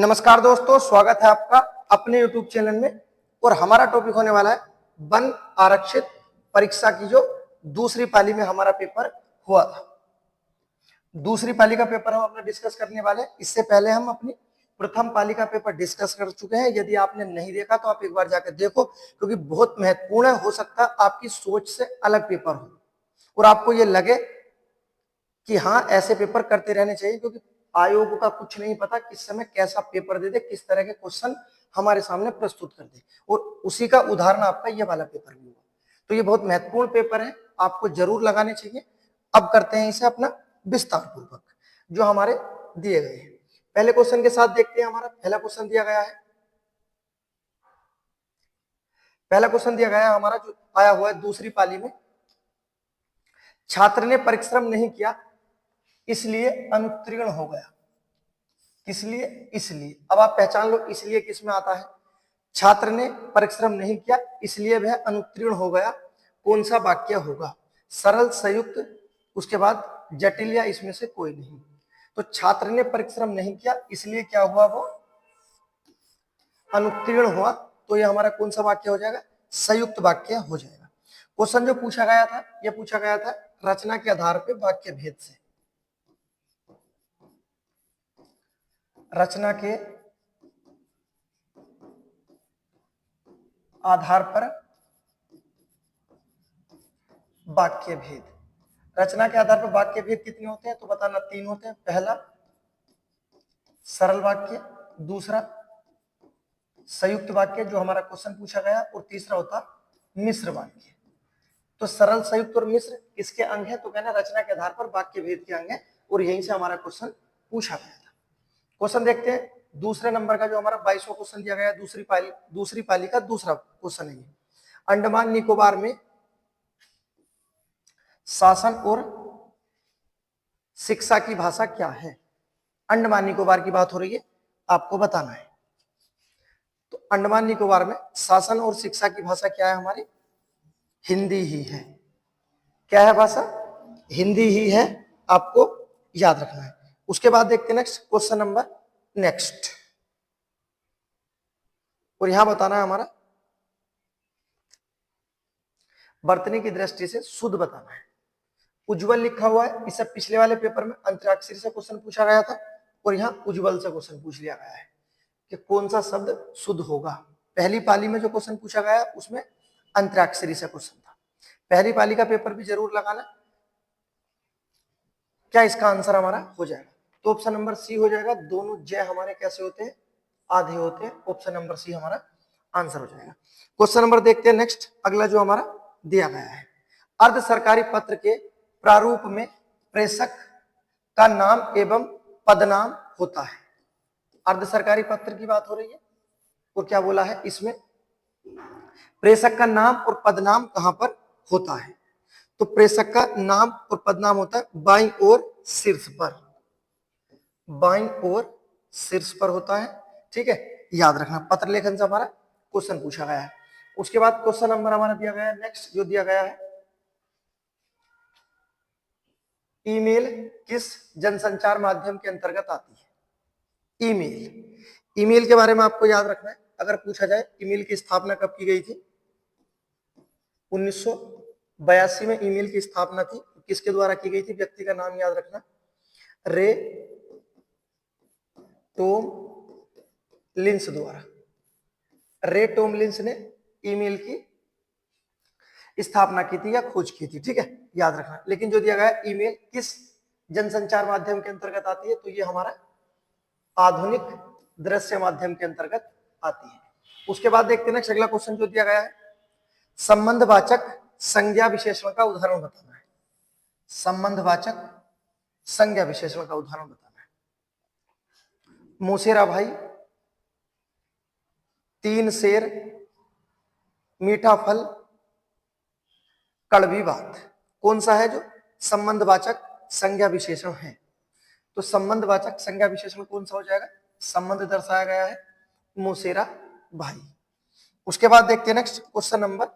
नमस्कार दोस्तों, स्वागत है आपका अपने YouTube चैनल में। और हमारा टॉपिक होने वाला है वन आरक्षित परीक्षा की जो दूसरी पाली में हमारा पेपर हुआ था। दूसरी पाली का पेपर हम अपना डिस्कस करने वाले हैं। इससे पहले हम अपनी प्रथम पाली का पेपर डिस्कस कर चुके हैं। यदि आपने नहीं देखा तो आप एक बार जाकर देखो, क्योंकि बहुत महत्वपूर्ण है। हो सकता है आपकी सोच से अलग पेपर हो और आपको ये लगे कि हाँ, ऐसे पेपर करते रहने चाहिए, क्योंकि आयोग का कुछ नहीं पता किस समय कैसा पेपर दे दे, किस तरह के क्वेश्चन हमारे सामने प्रस्तुत कर दे। और उसी का उदाहरण आपका ये वाला पेपर भी हुआ। तो ये बहुत महत्वपूर्ण पेपर है, आपको जरूर लगाने चाहिए। अब करते हैं इसे अपना विस्तार पूर्वक, जो हमारे दिए गए हैं। पहले क्वेश्चन के साथ देखते हैं। हमारा पहला क्वेश्चन दिया गया है, पहला क्वेश्चन दिया गया है हमारा जो आया हुआ है दूसरी पाली में। छात्र ने परिश्रम नहीं किया इसलिए अनुत्तीर्ण हो गया। किस लिए? इसलिए। अब आप पहचान लो इसलिए किस में आता है। छात्र ने परिश्रम नहीं किया इसलिए वह अनुत्तीर्ण हो गया। कौन सा वाक्य होगा? सरल, संयुक्त, उसके बाद जटिल, या इसमें से कोई नहीं। तो छात्र ने परिश्रम नहीं किया इसलिए क्या हुआ? वो अनुत्तीर्ण हुआ। तो ये हमारा कौन सा वाक्य हो जाएगा? संयुक्त वाक्य हो जाएगा। क्वेश्चन जो पूछा गया था, ये पूछा गया था रचना के आधार पर वाक्य भेद से। रचना के आधार पर वाक्य भेद। रचना के आधार पर वाक्य भेद कितने होते हैं? तो बताना, 3 होते हैं। पहला सरल वाक्य, दूसरा संयुक्त वाक्य जो हमारा क्वेश्चन पूछा गया, और तीसरा होता मिश्र वाक्य। तो सरल, संयुक्त और मिश्र किसके अंग है? तो कहना रचना के आधार पर वाक्य भेद के अंग है, और यहीं से हमारा क्वेश्चन पूछा गया था। क्वेश्चन देखते हैं दूसरे नंबर का, जो हमारा 22वां क्वेश्चन दिया गया है दूसरी पाली का दूसरा क्वेश्चन है ये। अंडमान निकोबार में शासन और शिक्षा की भाषा क्या है? अंडमान निकोबार की बात हो रही है, आपको बताना है। तो अंडमान निकोबार में शासन और शिक्षा की भाषा क्या है? हमारी हिंदी ही है। क्या है भाषा? हिंदी ही है, आपको याद रखना है। उसके बाद देखते हैं नेक्स्ट क्वेश्चन नंबर नेक्स्ट, और यहां बताना है हमारा बरतने की दृष्टि से शुद्ध बताना है। उज्जवल लिखा हुआ है, इससे पिछले वाले पेपर में अंतराक्षरी से क्वेश्चन पूछा गया था, और यहाँ उज्जवल से क्वेश्चन पूछ लिया गया है कि कौन सा शब्द शुद्ध होगा। पहली पाली में जो क्वेश्चन पूछा गया उसमें अंतराक्षरी से क्वेश्चन था। पहली पाली का पेपर भी जरूर लगाना। क्या इसका आंसर हमारा हो जाएगा? तो ऑप्शन नंबर सी हो जाएगा। दोनों जय हमारे कैसे होते हैं? आधे होते हैं। ऑप्शन नंबर सी हमारा आंसर हो जाएगा। क्वेश्चन नंबर देखते हैं नेक्स्ट, अगला जो हमारा दिया गया है। अर्ध सरकारी पत्र के प्रारूप में प्रेषक का नाम एवं पदनाम होता है। अर्ध सरकारी पत्र की बात हो रही है, और क्या बोला है इसमें? प्रेषक का नाम और पदनाम कहां पर होता है? तो प्रेषक का नाम और पदनाम होता है बाईं ओर शीर्ष पर। बाईं ओर शीर्ष पर होता है, ठीक है, याद रखना। पत्र लेखन से हमारा क्वेश्चन पूछा गया है। उसके बाद क्वेश्चन नंबर हमारा दिया गया है नेक्स्ट, जो दिया गया है ईमेल किस जनसंचार माध्यम के अंतर्गत आती है? ईमेल। ईमेल के बारे में आपको याद रखना है। अगर पूछा जाए ईमेल की स्थापना कब की गई थी? 1982 में ईमेल की स्थापना थी। किसके द्वारा की गई थी? व्यक्ति का नाम याद रखना, रे टॉम लिंस द्वारा। रे टॉम लिंस ने ईमेल की स्थापना की थी या खोज की थी, ठीक है, याद रखना। लेकिन जो दिया गया ईमेल किस जनसंचार माध्यम के अंतर्गत आती है, तो ये हमारा आधुनिक दृश्य माध्यम के अंतर्गत आती है। उसके बाद देखते हैं अगला क्वेश्चन जो दिया गया है, संबंधवाचक संज्ञा विशेषण का उदाहरण बताना है। संबंधवाचक संज्ञा विशेषण का उदाहरण बताना है। मोसेरा भाई, 3 शेर, मीठा फल, कड़वी बात। कौन सा है जो संबंधवाचक संज्ञा विशेषण है? तो संबंधवाचक संज्ञा विशेषण कौन सा हो जाएगा? संबंध दर्शाया गया है मोसेरा भाई। उसके बाद देखते हैं next question number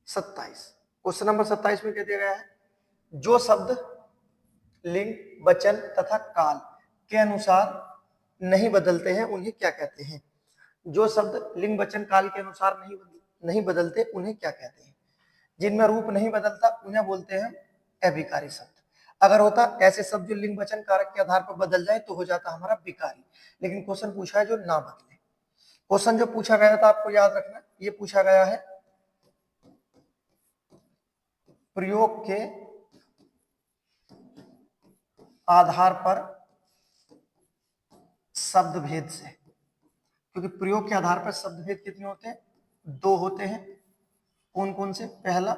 27। Question number 27 में क्या दिया गया है? जो शब्द लिंग, वचन तथा काल के अनुसार नहीं बदलते हैं उन्हें क्या कहते हैं? जो शब्द लिंग वचन काल के अनुसार नहीं बदलते उन्हें क्या कहते हैं? जिनमें रूप नहीं बदलता उन्हें बोलते हैं अभिकारी शब्द। अगर होता ऐसे शब्द जो लिंग वचन कारक के आधार पर बदल जाए तो हो जाता हमारा विकारी। लेकिन क्वेश्चन पूछा है जो ना बदले। क्वेश्चन जो पूछा गया था आपको याद रखना, ये पूछा गया है प्रयोग के आधार पर शब्द भेद से, क्योंकि प्रयोग के आधार पर शब्द भेद कितने होते हैं? 2 होते हैं। कौन कौन से? पहला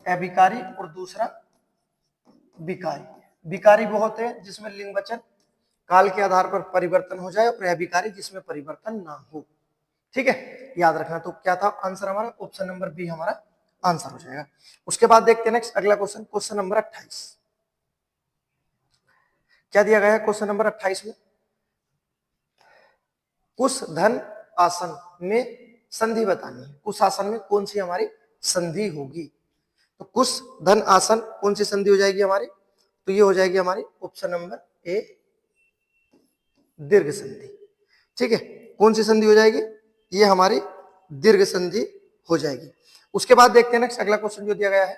अभिकारी और दूसरा विकारी। विकारी वो होते हैं जिसमें लिंग वचन काल के आधार पर परिवर्तन हो जाए, और अभिकारी जिसमें परिवर्तन ना हो। ठीक है, याद रखना। तो क्या था आंसर हमारा? ऑप्शन नंबर बी हमारा आंसर हो जाएगा। उसके बाद देखते हैं नेक्स्ट अगला क्वेश्चन, क्वेश्चन नंबर 28। क्या दिया गया है क्वेश्चन नंबर 28 में? कुश धन आसन में संधि बतानी है। कुश आसन में कौन सी हमारी संधि होगी? तो कुश धन आसन कौन सी संधि हो जाएगी हमारी? तो ये हो जाएगी हमारी ऑप्शन नंबर ए दीर्घ संधि। ठीक है, कौन सी संधि हो जाएगी? ये हमारी दीर्घ संधि हो जाएगी। उसके बाद देखते हैं नेक्स्ट अगला क्वेश्चन जो दिया गया है,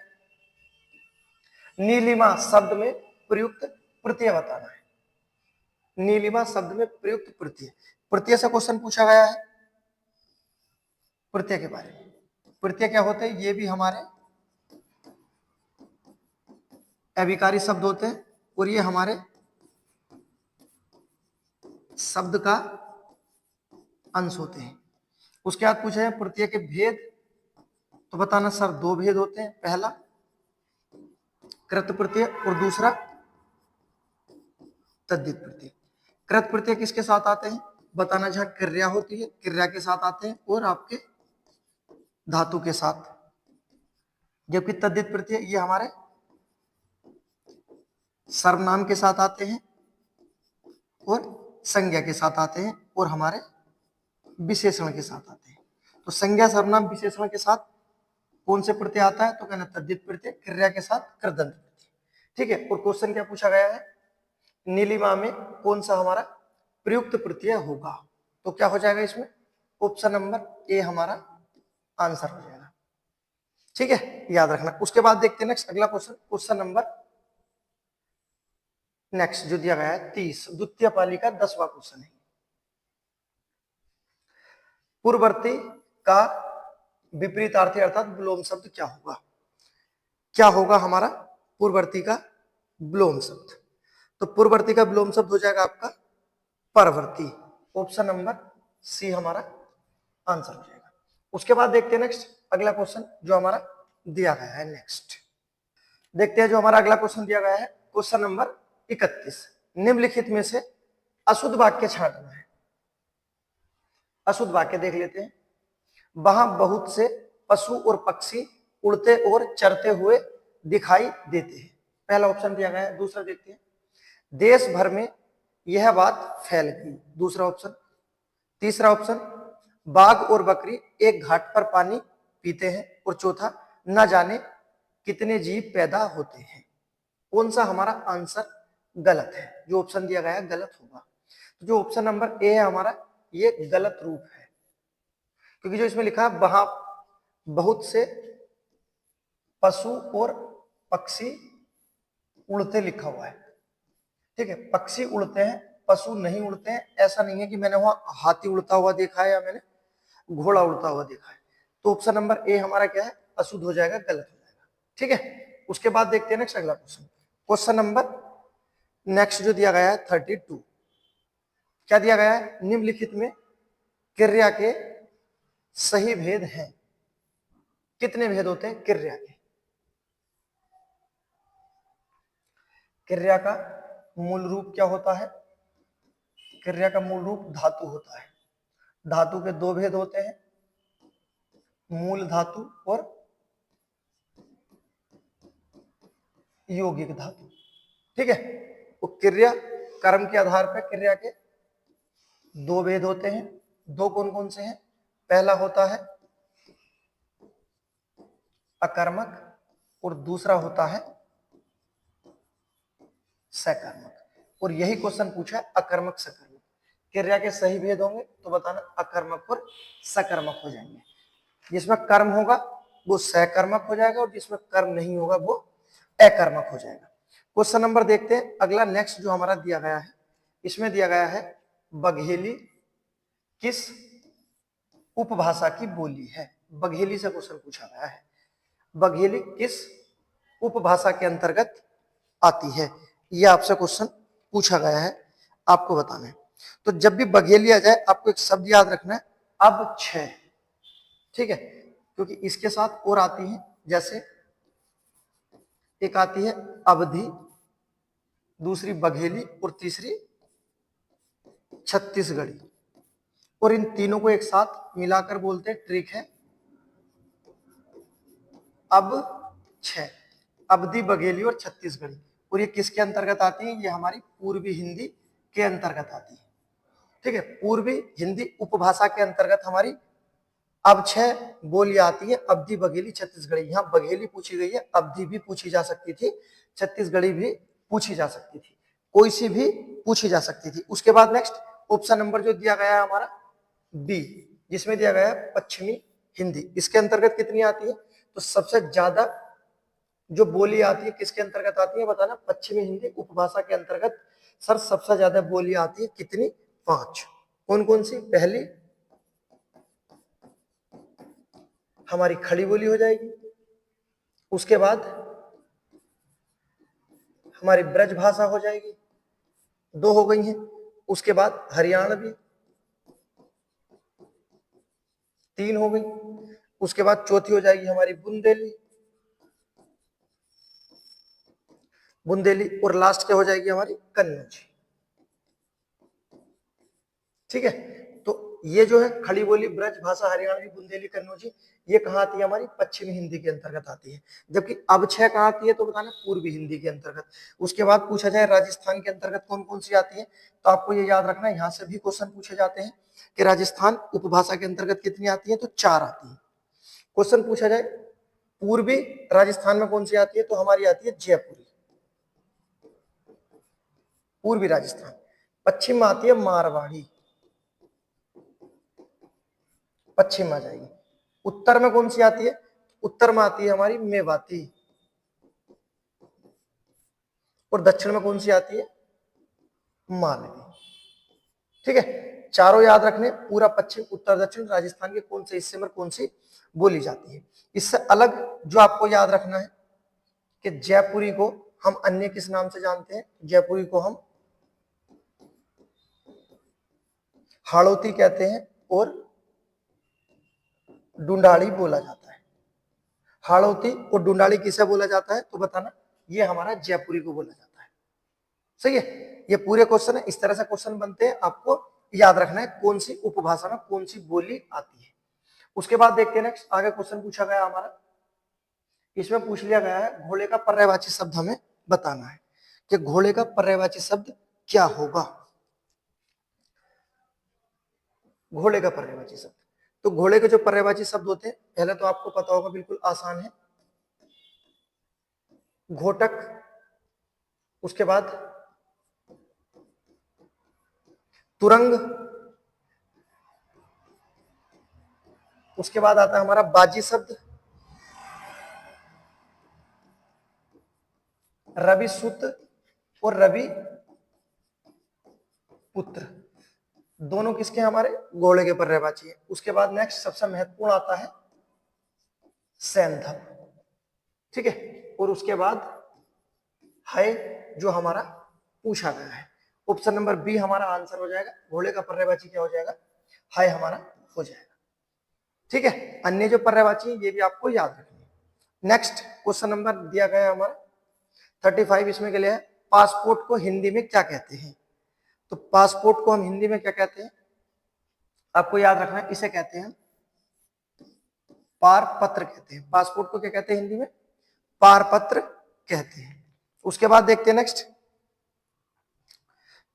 नीलिमा शब्द में प्रयुक्त प्रत्यय बताना है। नीलिमा शब्द में प्रयुक्त प्रत्यय, प्रत्यय से क्वेश्चन पूछा गया है प्रत्यय के बारे में। प्रत्यय क्या होते हैं? ये भी हमारे अभिकारी शब्द होते हैं और ये हमारे शब्द का अंश होते हैं। उसके बाद पूछा है प्रत्यय के भेद, तो बताना सर 2 भेद होते हैं। पहला कृत प्रत्यय और दूसरा तद्धित प्रत्यय। कृत प्रत्यय किसके साथ आते हैं? बताना, जहां क्रिया होती है क्रिया के साथ आते हैं और आपके धातु के साथ। जबकि तद्धित प्रत्यय ये हमारे सर्वनाम के साथ आते हैं और संज्ञा के साथ आते हैं और हमारे विशेषण के साथ आते हैं। तो संज्ञा सर्वनाम विशेषण के साथ कौन से प्रत्यय आता है? तो कहना तद्धित प्रत्यय, क्रिया के साथ कृदंत प्रत्यय। ठीक है, और क्वेश्चन क्या पूछा गया है? नीलिमा में कौन सा हमारा प्रयुक्त प्रत्यय होगा? तो क्या हो जाएगा इसमें? ऑप्शन नंबर ए हमारा आंसर हो जाएगा। ठीक है, याद रखना। उसके बाद देखते हैं नेक्स्ट अगला क्वेश्चन, क्वेश्चन नंबर नेक्स्ट जो दिया गया है 30, द्वितीय पाली का 10वां क्वेश्चन है। पूर्ववर्ती का विपरीतार्थी अर्थात विलोम शब्द क्या होगा? क्या होगा हमारा पूर्ववर्ती का विलोम शब्द? तो पूर्ववर्ती का विलोम शब्द हो जाएगा आपका परवर्ती। ऑप्शन नंबर सी हमारा आंसर हो जाएगा। उसके बाद देखते हैं नेक्स्ट अगला क्वेश्चन जो हमारा दिया गया है। नेक्स्ट देखते हैं जो हमारा अगला क्वेश्चन दिया गया है, क्वेश्चन नंबर 31। निम्नलिखित में से अशुद्ध वाक्य छांटना है। अशुद्ध वाक्य देख लेते हैं। वहां बहुत से पशु और पक्षी उड़ते और चरते हुए दिखाई देते हैं। पहला ऑप्शन दिया गया है। दूसरा देखते हैं, देश भर में यह बात फैल गई। दूसरा ऑप्शन। तीसरा ऑप्शन, बाघ और बकरी एक घाट पर पानी पीते हैं। और चौथा, न जाने कितने जीव पैदा होते हैं। कौन सा हमारा आंसर गलत है? जो ऑप्शन दिया गया है गलत होगा। तो जो ऑप्शन नंबर ए है हमारा, ये गलत रूप है, क्योंकि जो इसमें लिखा है वहां बहुत से पशु और पक्षी उड़ते लिखा हुआ है। ठीक है, पक्षी उड़ते हैं, पशु नहीं उड़ते हैं। ऐसा नहीं है कि मैंने वहां हाथी उड़ता हुआ देखा है या मैंने घोड़ा उड़ता हुआ देखा है। तो ऑप्शन नंबर ए हमारा क्या है? अशुद्ध हो जाएगा, गलत हो जाएगा। ठीक है, उसके बाद देखते हैं नेक्स्ट अगला क्वेश्चन, क्वेश्चन नंबर नेक्स्ट जो दिया गया है 32। क्या दिया गया है? निम्नलिखित में क्रिया के सही भेद हैं। कितने भेद होते हैं क्रिया के? क्रिया का मूल रूप क्या होता है? क्रिया का मूल रूप धातु होता है। धातु के 2 भेद होते हैं, मूल धातु और यौगिक धातु। ठीक है, तो क्रिया कर्म के आधार पर क्रिया के 2 भेद होते हैं। 2 कौन कौन से हैं? पहला होता है अकर्मक और दूसरा होता है सकर्मक। और यही क्वेश्चन पूछा है अकर्मक सकर्मक। क्रिया के सही भेद होंगे तो बताना अकर्मक और सकर्मक हो जाएंगे। जिसमें कर्म होगा वो सकर्मक हो जाएगा और जिसमें कर्म नहीं होगा वो अकर्मक हो जाएगा। क्वेश्चन नंबर देखते हैं अगला नेक्स्ट जो हमारा दिया गया है, इसमें दिया गया है बघेली किस उपभाषा की बोली है। बघेली से क्वेश्चन पूछा गया है। बघेली किस उपभाषा के अंतर्गत आती है, यह आपसे क्वेश्चन पूछा गया है, आपको बताना है। तो जब भी बघेली आ जाए आपको एक शब्द याद रखना है, अब छह। ठीक है, क्योंकि इसके साथ और आती है, जैसे एक आती है अवधि, दूसरी बघेली और तीसरी छत्तीसगढ़ी। और इन तीनों को एक साथ मिलाकर बोलते हैं ट्रिक है अब छह। अवधि, बघेली और छत्तीसगढ़ी। और ये किसके अंतर्गत आती है? ये हमारी पूर्वी हिंदी के अंतर्गत आती है। ठीक है, पूर्वी हिंदी उपभाषा के अंतर्गत हमारी अब छह बोलियां आती है, अवधि, बघेली, छत्तीसगढ़ी। यहाँ बघेली पूछी गई है, अवधि भी पूछी जा सकती थी, छत्तीसगढ़ी भी पूछी जा सकती थी, कोई सी भी पूछी जा सकती थी। उसके बाद नेक्स्ट ऑप्शन नंबर जो दिया गया है हमारा बी, जिसमें दिया गया है पश्चिमी हिंदी, इसके अंतर्गत कितनी आती है? तो सबसे ज्यादा जो बोली आती है किसके अंतर्गत आती है बताना? पश्चिमी हिंदी उपभाषा के अंतर्गत सर सबसे ज्यादा बोली आती है, कितनी? 5। कौन कौन सी? पहली हमारी खड़ी बोली हो जाएगी, उसके बाद हमारी ब्रज भाषा हो जाएगी, 2 हो गई हैं। उसके बाद हरियाणवी, 3 हो गई। उसके बाद चौथी हो जाएगी हमारी बुंदेली, बुंदेली। और लास्ट क्या हो जाएगी हमारी? कन्नौजी। ठीक है, तो ये जो है खड़ी बोली, ब्रज भाषा, हरियाणवी, बुंदेली, कन्नौजी, ये कहाँ आती है? हमारी पश्चिमी हिंदी के अंतर्गत आती है। जबकि अब छह कहाँ आती है? तो बताना पूर्वी हिंदी के अंतर्गत। उसके बाद पूछा जाए राजस्थान के अंतर्गत कौन कौन सी आती है, तो आपको ये याद रखना है, यहाँ से भी क्वेश्चन पूछे जाते हैं कि राजस्थान उपभाषा के अंतर्गत कितनी आती है? तो 4 आती है। क्वेश्चन पूछा जाए पूर्वी राजस्थान में कौन सी आती है, तो हमारी आती है जयपुरी, पूर्वी राजस्थान। पश्चिम में आती है मारवाड़ी, पश्चिम आ जाएगी। उत्तर में कौन सी आती है? उत्तर में आती है हमारी मेवाती। और दक्षिण में कौन सी आती है? मालवी। ठीक है, चारों याद रखने, पूरा पश्चिम, उत्तर, दक्षिण, राजस्थान के कौन से हिस्से में कौन सी बोली जाती है। इससे अलग जो आपको याद रखना है कि जयपुरी को हम अन्य किस नाम से जानते हैं? जयपुरी को हम हाड़ौती कहते हैं और डुंडाड़ी बोला जाता है। हाड़ौती और डुंडाड़ी किसे बोला जाता है? तो बताना, ये हमारा जयपुरी को बोला जाता है। सही है, ये पूरे क्वेश्चन है, इस तरह से क्वेश्चन बनते हैं, आपको याद रखना है कौन सी उपभाषा में कौन सी बोली आती है। उसके बाद देखते हैं नेक्स्ट आगे क्वेश्चन पूछा गया हमारा, इसमें पूछ लिया गया है घोड़े का पर्यायवाची शब्द हमें बताना है कि घोड़े का पर्यायवाची शब्द क्या होगा। घोड़े का पर्यायवाची शब्द, तो घोड़े के जो पर्यायवाची शब्द होते हैं, पहले तो आपको पता होगा, बिल्कुल आसान है, घोटक, उसके बाद तुरंग, उसके बाद आता है हमारा बाजी शब्द, रवि सुत और रवि पुत्र, दोनों किसके? हमारे घोड़े के पर्यायवाची है। उसके बाद नेक्स्ट सबसे महत्वपूर्ण आता है सैंधव। ठीक है, और उसके बाद है जो हमारा पूछा गया है, ऑप्शन नंबर बी हमारा आंसर हो जाएगा। घोड़े का पर्यायवाची क्या हो जाएगा? है हमारा हो जाएगा। ठीक है, अन्य जो पर्यायवाची ये भी आपको याद रखनी है। नेक्स्ट क्वेश्चन नंबर दिया गया हमारा 35, इसमें के लिए है पासपोर्ट को हिंदी में क्या कहते हैं। तो पासपोर्ट को हम हिंदी में क्या कहते हैं, आपको याद रखना है, इसे कहते हैं पारपत्र कहते हैं। पासपोर्ट को क्या कहते हैं हिंदी में? पारपत्र कहते हैं। उसके बाद देखते हैं नेक्स्ट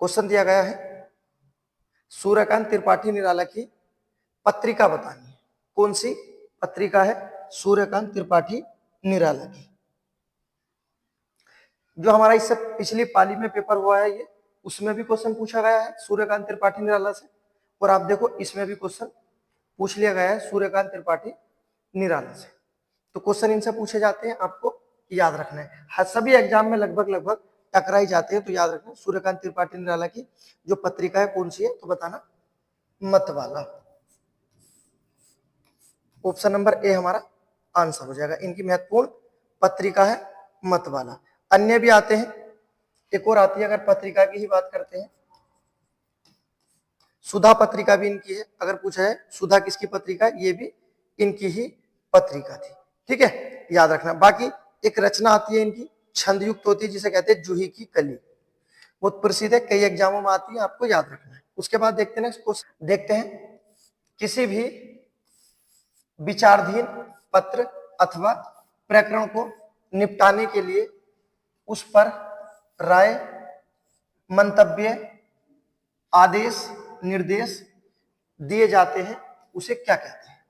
क्वेश्चन दिया गया है सूर्यकांत त्रिपाठी निराला की पत्रिका बतानी है। कौन सी पत्रिका है? सूर्यकांत त्रिपाठी निराला की। जो हमारा इससे पिछली पाली में पेपर हुआ है ये, उसमें भी क्वेश्चन पूछा गया है सूर्यकांत त्रिपाठी निराला से, और आप देखो इसमें भी क्वेश्चन पूछ लिया गया है सूर्यकांत त्रिपाठी निराला से। तो क्वेश्चन इनसे पूछे जाते हैं, आपको याद रखना है। सभी एग्जाम में लगभग लगभग टकराई जाते हैं, तो याद रखना। सूर्यकांत त्रिपाठी निराला की जो पत्रिका है कौन सी है, तो बताना मतवाला। ऑप्शन नंबर ए हमारा आंसर हो जाएगा। इनकी महत्वपूर्ण पत्रिका है मतवाला। अन्य भी आते हैं, एक और आती है, अगर पत्रिका की ही बात करते हैं, सुधा पत्रिका भी इनकी है। अगर पूछा है सुधा किसकी पत्रिका है, ये भी इनकी ही पत्रिका थी। ठीक है, याद रखना। बाकी एक रचना आती है इनकी, छंद युक्त होती है, जिसे कहते हैं जूही की कली, बहुत प्रसिद्ध है, कई एग्जामों में आती है, आपको याद रखना है। उसके बाद देखते हैं नेक्स्ट क्वेश्चन, देखते हैं किसी भी विचाराधीन पत्र अथवा प्रकरण को निपटाने के लिए उस पर राय, मंतव्य, आदेश, निर्देश दिए जाते हैं, उसे क्या कहते हैं?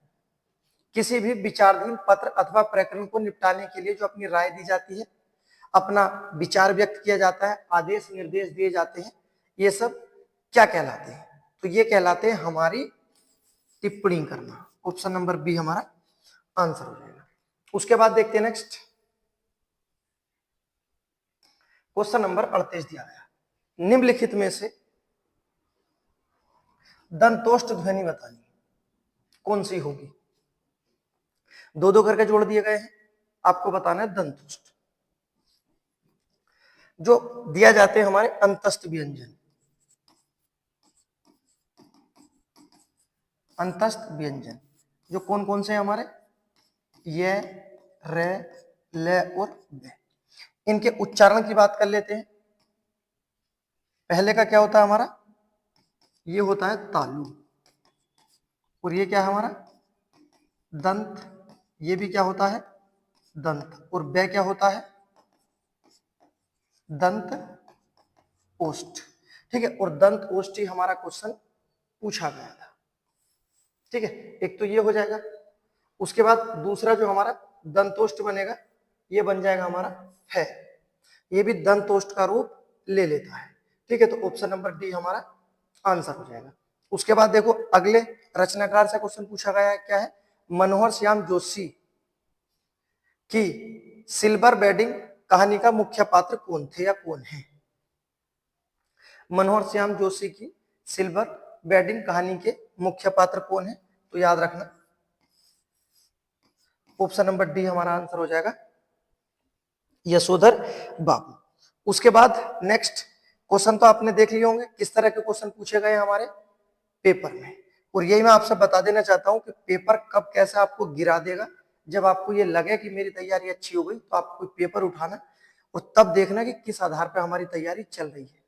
किसी भी विचाराधीन पत्र अथवा प्रकरण को निपटाने के लिए जो अपनी राय दी जाती है, अपना विचार व्यक्त किया जाता है, आदेश निर्देश दिए जाते हैं, ये सब क्या कहलाते हैं? तो ये कहलाते हैं हमारी टिप्पणी करना। ऑप्शन नंबर बी हमारा आंसर हो जाएगा। उसके बाद देखते हैं नेक्स्ट क्वेश्चन नंबर 38 दिया गया, निम्नलिखित में से दंतोष्ठ ध्वनि बतानी कौन सी होगी? दो दो करके जोड़ दिए गए हैं, आपको बताना है दंतोष्ठ। जो दिया जाते हैं हमारे अंतस्थ व्यंजन, अंतस्थ व्यंजन जो कौन कौन से हैं हमारे, ये, रे, ले और बे। इनके उच्चारण की बात कर लेते हैं। पहले का क्या होता है हमारा, ये होता है तालु, और ये क्या है हमारा दंत, ये भी क्या होता है दंत, और बे क्या होता है दंत ओष्ठ। ठीक है, और दंत ओष्ठ ही हमारा क्वेश्चन पूछा गया था। ठीक है, एक तो ये हो जाएगा। उसके बाद दूसरा जो हमारा दंतोष्ठ बनेगा, ये बन जाएगा हमारा है, ये भी दंतोष्ठ का रूप ले लेता है। ठीक है, तो ऑप्शन नंबर डी हमारा आंसर हो जाएगा। उसके बाद देखो अगले रचनाकार से क्वेश्चन पूछा गया है, क्या है, मनोहर श्याम जोशी की सिल्वर बेडिंग कहानी का मुख्य पात्र कौन थे या कौन है? मनोहर श्याम जोशी की सिल्वर बेडिंग कहानी के मुख्य पात्र कौन है? तो याद रखना ऑप्शन नंबर डी हमारा आंसर हो जाएगा यशोधर बाबू। उसके बाद नेक्स्ट क्वेश्चन तो आपने देख लिए होंगे किस तरह के क्वेश्चन पूछे गए हमारे पेपर में, और यही मैं आपसे बता देना चाहता हूं कि पेपर कब कैसे आपको गिरा देगा। जब आपको ये लगे कि मेरी तैयारी अच्छी हो गई, तो आप कोई पेपर उठाना और तब देखना कि किस आधार पर हमारी तैयारी चल रही है।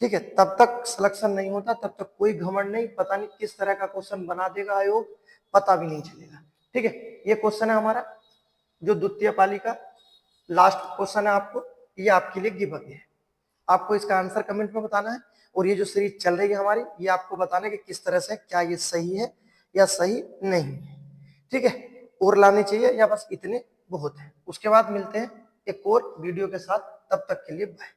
ठीक है, तब तक सिलेक्शन नहीं होता, तब तक कोई घमंड नहीं, पता नहीं किस तरह का क्वेश्चन बना देगा आयोग, पता भी नहीं चलेगा। ठीक है, ये क्वेश्चन है हमारा जो द्वितीय पाली का लास्ट क्वेश्चन है, आपको ये आपके लिए गिव अवे है। आपको इसका आंसर कमेंट में बताना है, और ये जो सीरीज चल रही है हमारी, ये आपको बताना है कि किस तरह से, क्या ये सही है या सही नहीं है। ठीक है, और लाने चाहिए या बस इतने बहुत है। उसके बाद मिलते हैं एक और वीडियो के साथ, तब तक के लिए बाय।